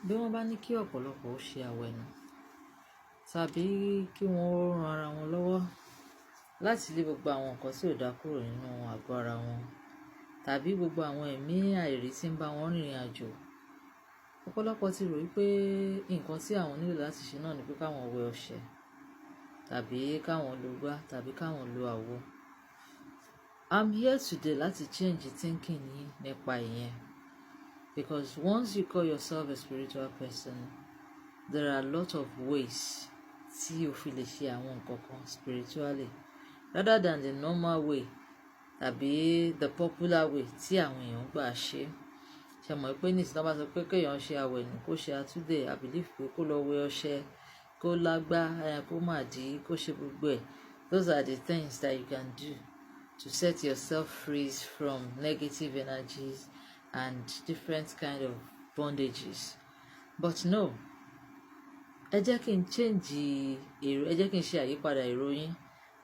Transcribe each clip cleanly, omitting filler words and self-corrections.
bí wọ́n bá ní kí ọ̀pọ̀lọpọ̀ ó ṣe àwẹ̀nù tàbí kí wọ́n ran ara wọn lọ́wọ́ láti lé gbogbo àwọn nǹkan tí ò dá kúrò nínú àgọ́ ara wọn tàbí gbogbo àwọn ẹ̀mí àìrí tí ń bá wọn rìnrìn àjò, ọ̀pọ̀lọpọ̀ ti rò wípé nǹkan tí àwọn nílò láti ṣe náà ni pé káwọn wẹ ọṣẹ tàbí káwọn lo gbá tàbí káwọn lo àwo. I'm here today láti change thinking yín nípa ìyẹn, because once you call yourself a spiritual person, there are a lot of ways tí o fi lè ṣe àwọn nǹkan kan spiritually rather than the normal way tàbí the popular way tí àwọn èèyàn gbà ṣe. Ṣé mọ̀ pé ní ìsìn tó bá sọ pé kéèyàn ṣe àwẹ̀nù kó ṣe àtúndè, I believe pé kó lọ wẹ ọṣẹ, kó lágbá, kó má dí, kó ṣe gbogbo ẹ̀. Those are the things that you can do to set yourself free from negative energies and different kind of bondages. But no, ẹ jẹ́ kí n ṣe àyípadà ìròyìn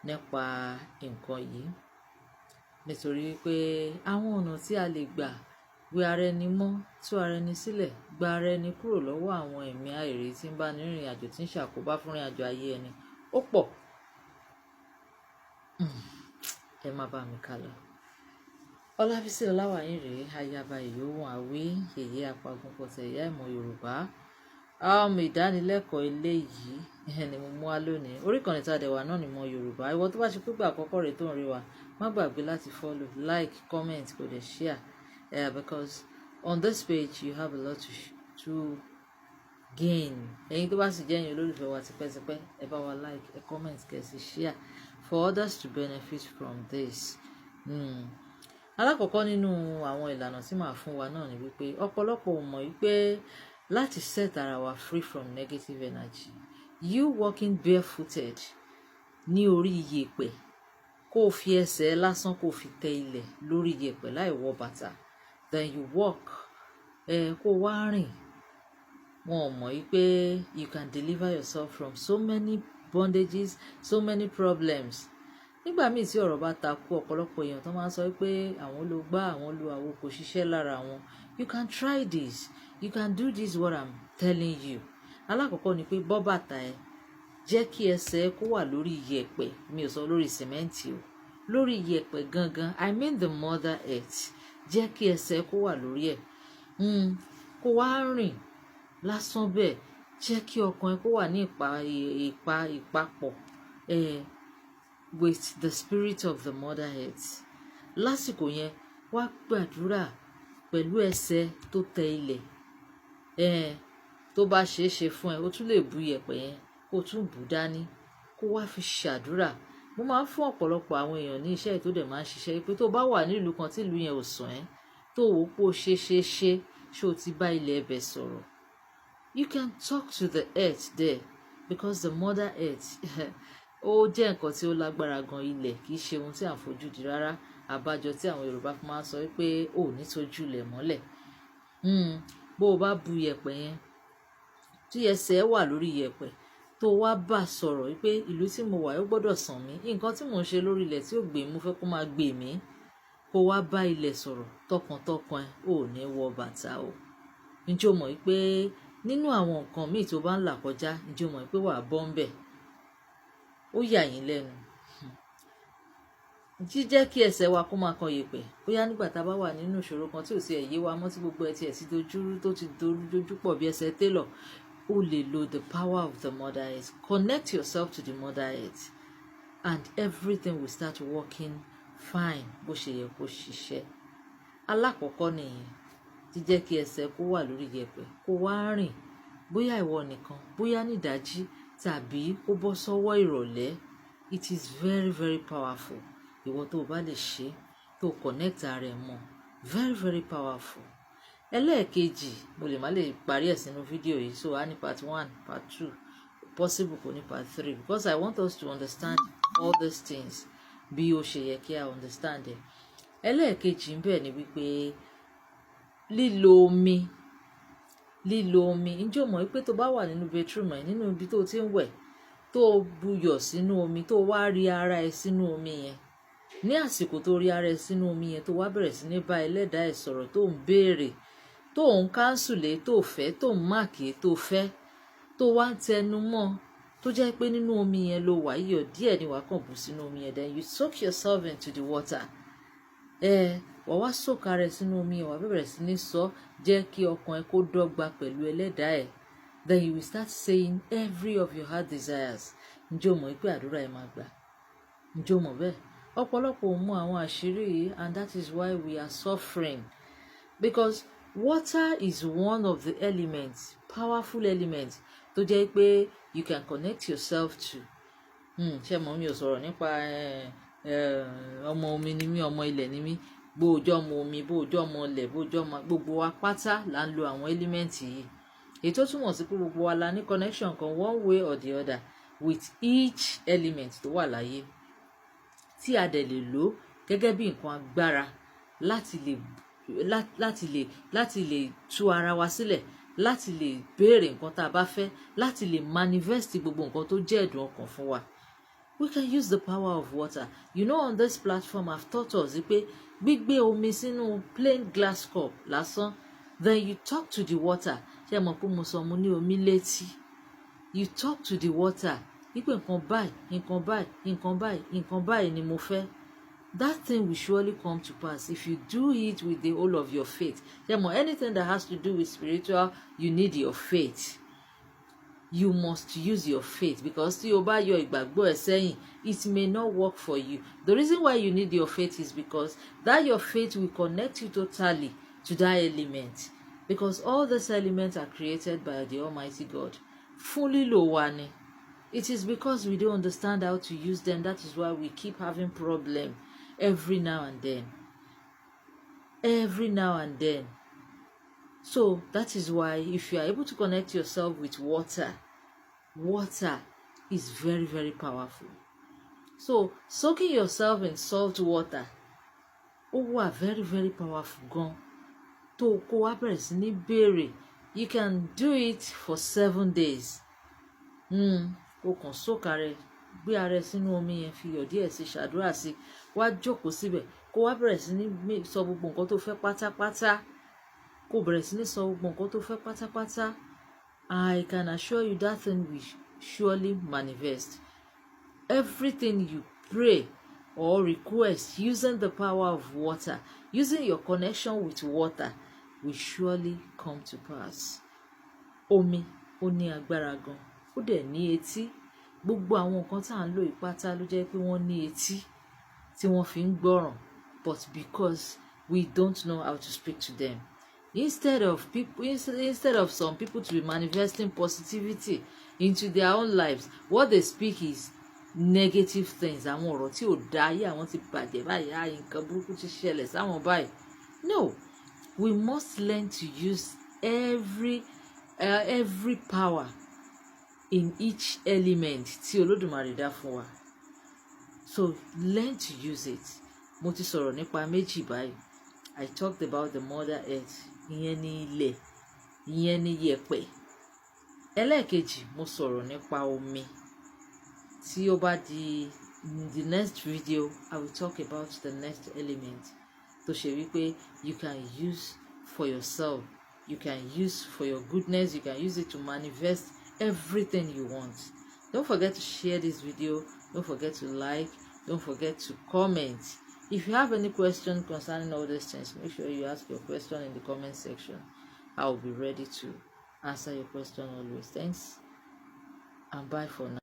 nípa nǹkan yìí, nítorí pé àwọn ọ̀nà tí a lè gbà wẹ ara ẹni mọ́, tú ara ẹni sílẹ̀, gba ara ẹni kúrò lọ́wọ́ àwọn ẹ̀mí àìrí tí ń bá ní rìnrìn àjò tí ń ṣàkóbá fún ìrìn àjò ayé ẹni ó pọ̀. Ẹ má bá mi kálọ. Ọlábísí Ọláwàyí rèé, ayaba ìyówùn àwí, yèyé apagun pọ̀tẹ̀ ìyá ìmọ̀ Yorùbá. Ìdánilẹ́kọ̀ọ́ eléyìí ni mo mú wá lónìí. Orí ìkànnì tá a dẹ̀ wà náà ni Ìmọ̀ Yorùbá. Ìwọ tó bá ṣe pé ìgbà àkọ́kọ́ rẹ̀ tó ń rí wa, má gbàgbé láti follow, like, comment, kó dẹ̀ share. Because on this page you have a lot to gain. Ẹ̀yin tó bá sì jẹ́ ẹ̀yin olólùfẹ́ wa tipẹ́tipẹ́, ẹ bá wa like, ẹ comment, kẹ́ sì share for others to benefit from this. Alákọ̀ọ́kọ́ nínú àwọn ìlànà tí màá fún wa náà ni wípé ọ̀pọ̀lọpọ̀ ò mọ̀ wípé láti set ara wa free from negative energy, you walking barefooted ní orí iyẹ̀pẹ̀, kó o fi ẹsẹ̀ lásán kó o fi tẹ ilẹ̀ lórí iyẹ̀pẹ̀ láì wọ bàtà, then you walk, kó o wá rìn. Wọn ò mọ̀ wípé you can deliver yourself from so many bondages, so many problems. Nígbà míì tí ọ̀rọ̀ bá takú, ọ̀pọ̀lọpọ̀ èèyàn tó máa ń sọ wípé àwọn ló gbá, àwọn lo àwo, kò ṣiṣẹ́ lára wọn. You can try this, you can do this what I'm telling you. Alákọ̀ọ́kọ́ ni pé bọ́ bàtà ẹ, jẹ́ kí ẹsẹ̀ kó wà lórí iyẹ̀pẹ̀, mi ò sọ lórí sìmẹ́ǹtì o, lórí iyẹ̀pẹ̀ gangan, I mean the mother earth. Jẹ́ kí ẹsẹ̀ kó wà lórí ẹ̀, kó wá rìn lásán bẹ́ẹ̀. Jẹ́ kí ọkàn ẹ kó wà ní ìpapọ̀ with the spirit of the mother earth. Lásìkò yẹn wá gbàdúrà pẹ̀lú ẹsẹ̀ tó tẹ ilẹ̀. Tó bá ṣeé ṣe fún ẹ, o tún lè bu iyẹ̀pẹ̀ yẹn kó tún bù dání kó wá fi ṣàdúrà. Mo máa ń fún ọ̀pọ̀lọpọ̀ àwọn èèyàn ní iṣẹ́ tó dẹ̀ máa ń ṣiṣẹ́ pé tó bá wà nílùú kan tí ìlú yẹn ò sàn ẹ́, tó wò pé ó ṣé o ti bá ilẹ̀ ẹbẹ̀ sọ̀rọ̀. You can talk to the earth there, because the mother earth ó jẹ́ nǹkan tí ó lágbára gan. Ilẹ̀ kì í ṣe ohun tí à ń fojú di rárá. Àbájọ tí àwọn Yorùbá fi máa ń sọ wípé ò ní tójú ilẹ̀ mọ́lẹ̀. Bó o bá bu iyẹ̀pẹ̀ yẹn, tí ẹsẹ̀ wà lórí iyẹ̀pẹ̀, tó wá bá sọ̀rọ̀ wípé ìlú tí mo wà ó gbọ́dọ̀ sàn mí, nǹkan tí mò ń ṣe lórí ilẹ̀ tí ò gbé mú fẹ́ kó máa gbé mi, kó wá bá ilẹ̀ sọ̀rọ̀ tọkàntọkàn ẹ, ò ní wọ bàtà o. Ǹjẹ́ o mọ̀ wípé nínú àwọn nǹkan míì tó bá ń là kọjá, ǹjẹ́ o mọ̀ wípé wà á bọ́ ń bẹ̀? Ó yà yín lẹ́nu. Jíjẹ́ kí ẹsẹ̀ wa kó máa kan yẹ̀pẹ̀, bóyá nígbà tá a bá wà nínú ìṣòro kan tí ò sí ẹ̀yẹ wa mọ́, tí gbogbo ẹ̀ tí ẹ̀ ti dojúrú, tó ti dojú pọ̀ bí ẹsẹ̀ télọ̀, ó lè lo the power of the mother earth. Connect yourself to the mother earth and everything will start working fine bó ṣe yẹ kó ṣiṣẹ́. Alákọ̀ọ́kọ́ nìyẹn. Jíjẹ́ kí ẹsẹ̀ kó wà lórí iyẹ̀pẹ̀, kó wá rìn, bóyá ìwọ nìkan, bóyá nídàájí tàbí kó bọ́ sọ́wọ́ ìrọ̀lẹ́. It is very, very powerful. Ìwọ tó bá lè ṣe, tó connect ara ẹ mọ́, very, very powerful. Ẹlẹ́ẹ̀kejì, mo lè má lè parí ẹ̀ sínú fídíò yìí, so a ní part 1, part 2, possible kò ní part 3, because I want us to understand all these things bí ó ṣe yẹ kí a understand ẹ̀. Ẹlẹ́ẹ̀kejì ń bẹ ni wípé lílo omi. Ǹjẹ́ o mọ̀ wípé tó bá wà nínú bedroom ẹ̀, nínú ibi tó ti ń wẹ̀, tó buyọ̀ sínú omi, tó wá rí ara ẹ sínú omi yẹn, ní àsìkò tó rí ara ẹ sínú omi yẹn, tó wá bẹ̀rẹ̀ sí ní bá ẹlẹ́dàá ẹ sọ̀rọ̀, tó ń béèrè tó ń káńsùlé tó fẹ́ tó ń máàkì tó fẹ́ tó wá ń tẹnu mọ́ tó jẹ́ pé nínú omi yẹn ló wà iyọ̀ díẹ̀ ni wàá kàn bù sínú omi yẹn then you soak yourself into the water wàá wá soak ara ẹ sínú omi yẹn wàá bẹ̀rẹ̀ sí ní sọ jẹ́ kí ọkàn ẹ kó dọ́gba pẹ̀lú ẹlẹ́dàá ẹ̀ then you will start saying every of your heart desires ǹjẹ́ o mọ̀ pé àdúrà ẹ máa gbà ǹjẹ́ o mọ̀ bẹ́ẹ̀ ọ̀pọ̀lọpọ̀ ò mọ àwọn àṣírí yìí and that is why we are suffering because water is one of the elements powerful elements tó jẹ́ pé you can connect yourself to ṣé mo mi ò sọ̀rọ̀ nípa ọmọ omi ni mí ọmọ ilẹ̀ ni mí bóòjọ́ ọmọ omi bóòjọ́ ọmọ ilẹ̀ bóòjọ́ ọmọ gbogbo wa pátá là ń lo àwọn ẹ́límẹ́ǹtì yìí èyí tó túmọ̀ sí pé gbogbo wa la ní connection kan one way or the other with each element tó wà láyé tí a dẹ̀ lè lò gẹ́gẹ́ bí nǹkan agbára láti lè tú ara wa sílẹ̀ láti lè béèrè nǹkan tá a bá fẹ́ láti lè manifest gbogbo nǹkan tó jẹ́ ẹ̀dùn ọkàn fún wa. We can use the power of water. You know, on this platform I've taught us pé gbígbé omi sínú plain glass cup lásán then you talk to the water ṣé mo pé mo sọ mo ní omi létí you talk to the water wípé nǹkan báyìí nǹkan báyìí nǹkan báyìí nǹkan báyìí ni mo fẹ́ that thing will surely come to pass if you do it with the whole of your faith. Anything that has to do with spiritual, you need your faith. You must use your faith because tí o bá yọ ìgbàgbọ́ ẹ sẹ́yìn, it may not work for you. The reason why you need your faith is because that your faith will connect you totally to that element. Because all these elements are created by the Almighty God. Fully lo wa ni. It is because we don't understand how to use them. That is why we keep having problem every now and then. Every now and then. So that is why if you are able to connect yourself with water, water is very, very powerful. So soaking yourself in salt water, very, very powerful gan. To kó wá bẹ̀rẹ̀ sí ní béèrè, you can do it for 7 days. Kó kàn soak ara ẹ, gbé ara ẹ sínú omi yẹn, fi iyọ̀ díẹ̀ sí, ṣàdúrà sí, wá jókòó síbẹ̀, kó wá bẹ̀rẹ̀ sí ní sọ gbogbo nǹkan tó fẹ́ pátápátá. Kó bẹ̀rẹ̀ sí ní sọ gbogbo nǹkan tó fẹ́ pátápátá. I can assure you that thing will surely manifest. Everything you pray or request using the power of water, using your connection with water, will surely come to pass. Omi, ó ní agbára gan. Ó dẹ̀ ní etí. Gbogbo àwọn nǹkan tá à ń lò ìpátá ló jẹ́ pé wọ́n ní etí tí wọ́n fi ń gbọ́ràn. But because we don't know how to speak to them. Instead of some people to be manifesting positivity into their own lives, what they speak is negative things. Àwọn ọ̀rọ̀ tí ò dá ayé àwọn ti bàjẹ́ báyìí, nǹkan burúkú ti ṣẹlẹ̀ sáwọn báyìí. No, we must learn to use every power in each element tí Olódùmarè dá fún wa. So learn to use it. Mo ti sọ̀rọ̀ nípa méjì báyìí. I talked about the Mother Earth. Ìyẹn ni ilẹ̀, ìyẹn ni yẹ̀pẹ̀. Ẹlẹ́ẹ̀kejì mo sọ̀rọ̀ nípa omi. Tí ó bá di the next video, I will talk about the next element. Tó ṣe wípé you can use for yourself, you can use for your goodness, you can use it to manifest everything you want. Don't forget to share this video. Don't forget to like. Don't forget to comment. If you have any question concerning all these things, make sure you ask your question in the comment section. I will be ready to answer your question always. Thanks and bye for now.